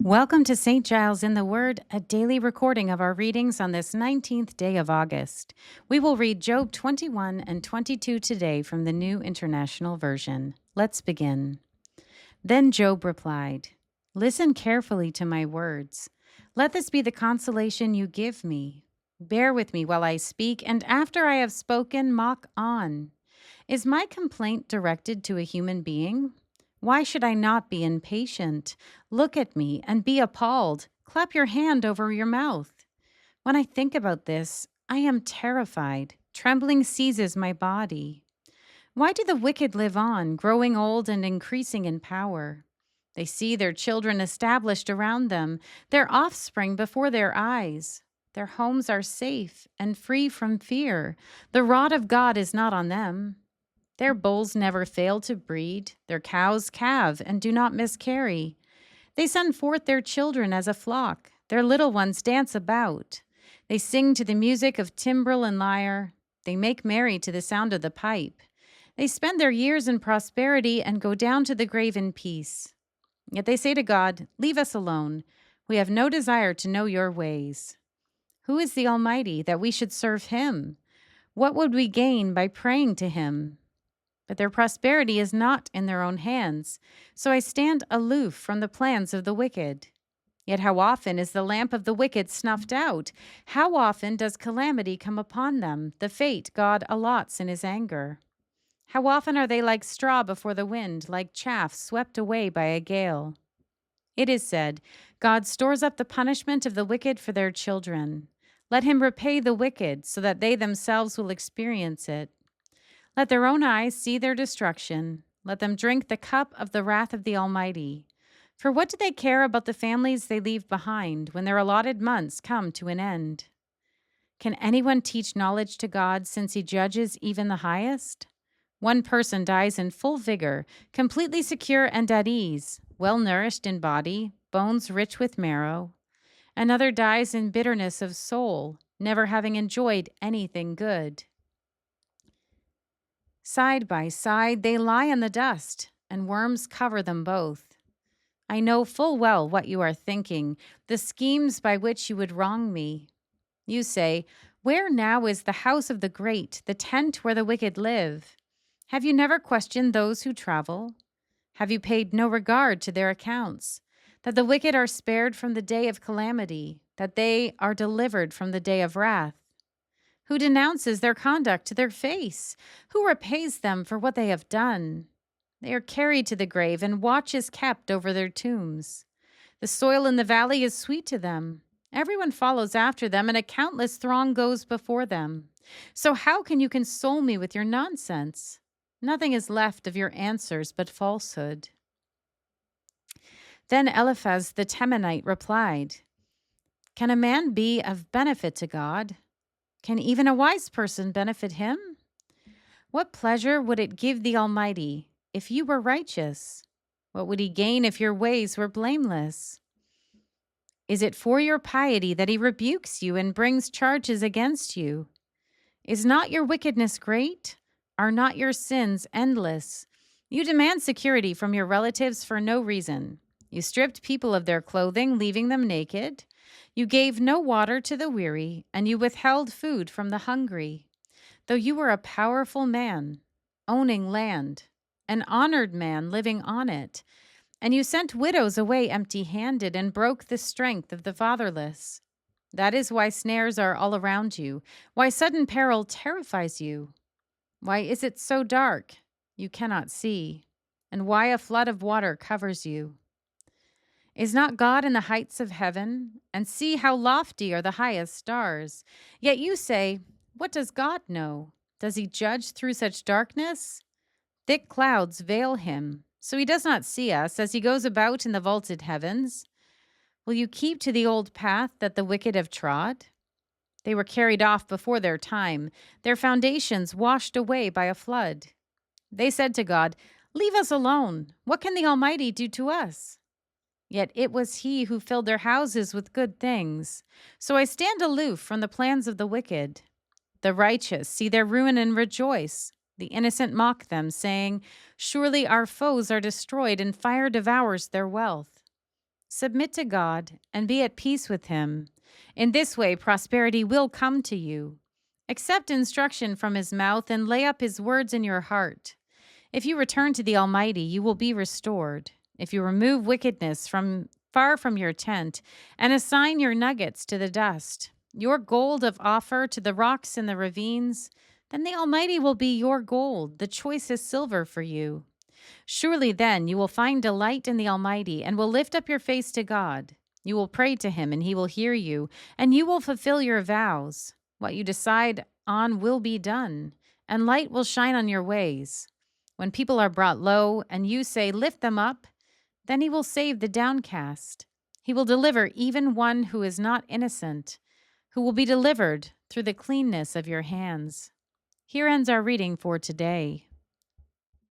Welcome to St. Giles in the Word, a daily recording of our readings on this 19th day of August. We will read Job 21 and 22 today from the New International Version. Let's begin. Then Job replied, "Listen carefully to my words. Let this be the consolation you give me. Bear with me while I speak, and after I have spoken, mock on. Is my complaint directed to a human being? Why should I not be impatient? Look at me and be appalled. Clap your hand over your mouth. When I think about this, I am terrified. Trembling seizes my body. Why do the wicked live on, growing old and increasing in power? They see their children established around them, their offspring before their eyes. Their homes are safe and free from fear. The rod of God is not on them. Their bulls never fail to breed, their cows calve and do not miscarry. They send forth their children as a flock, their little ones dance about. They sing to the music of timbrel and lyre, they make merry to the sound of the pipe. They spend their years in prosperity and go down to the grave in peace. Yet they say to God, 'Leave us alone. We have no desire to know your ways.' Who is the Almighty that we should serve him? What would we gain by praying to him? But their prosperity is not in their own hands, so I stand aloof from the plans of the wicked. Yet how often is the lamp of the wicked snuffed out? How often does calamity come upon them, the fate God allots in his anger? How often are they like straw before the wind, like chaff swept away by a gale? It is said, God stores up the punishment of the wicked for their children. Let him repay the wicked, so that they themselves will experience it. Let their own eyes see their destruction. Let them drink the cup of the wrath of the Almighty. For what do they care about the families they leave behind when their allotted months come to an end? Can anyone teach knowledge to God since he judges even the highest? One person dies in full vigor, completely secure and at ease, well nourished in body, bones rich with marrow. Another dies in bitterness of soul, never having enjoyed anything good. Side by side they lie in the dust, and worms cover them both. I know full well what you are thinking, the schemes by which you would wrong me. You say, 'Where now is the house of the great, the tent where the wicked live?' Have you never questioned those who travel? Have you paid no regard to their accounts, that the wicked are spared from the day of calamity, that they are delivered from the day of wrath? Who denounces their conduct to their face? Who repays them for what they have done? They are carried to the grave, and watch is kept over their tombs. The soil in the valley is sweet to them. Everyone follows after them, and a countless throng goes before them. So how can you console me with your nonsense? Nothing is left of your answers but falsehood." Then Eliphaz the Temanite replied, "Can a man be of benefit to God? Can even a wise person benefit him? What pleasure would it give the Almighty if you were righteous? What would he gain if your ways were blameless? Is it for your piety that he rebukes you and brings charges against you? Is not your wickedness great? Are not your sins endless? You demand security from your relatives for no reason. You stripped people of their clothing, leaving them naked. You gave no water to the weary, and you withheld food from the hungry. Though you were a powerful man, owning land, an honored man living on it, and you sent widows away empty-handed and broke the strength of the fatherless. That is why snares are all around you, why sudden peril terrifies you. Why is it so dark you cannot see, and why a flood of water covers you? Is not God in the heights of heaven? And see how lofty are the highest stars. Yet you say, 'What does God know? Does he judge through such darkness?' Thick clouds veil him, so he does not see us as he goes about in the vaulted heavens. Will you keep to the old path that the wicked have trod? They were carried off before their time, their foundations washed away by a flood. They said to God, 'Leave us alone. What can the Almighty do to us?' Yet it was he who filled their houses with good things. So I stand aloof from the plans of the wicked. The righteous see their ruin and rejoice. The innocent mock them, saying, 'Surely our foes are destroyed, and fire devours their wealth.' Submit to God and be at peace with Him. In this way, prosperity will come to you. Accept instruction from His mouth and lay up His words in your heart. If you return to the Almighty, you will be restored. If you remove wickedness from far from your tent and assign your nuggets to the dust, your gold of offer to the rocks in the ravines, then the Almighty will be your gold, the choicest silver for you. Surely then you will find delight in the Almighty and will lift up your face to God. You will pray to Him and He will hear you, and you will fulfill your vows. What you decide on will be done, and light will shine on your ways. When people are brought low and you say, "Lift them up," then He will save the downcast. He will deliver even one who is not innocent, who will be delivered through the cleanness of your hands. Here ends our reading for today.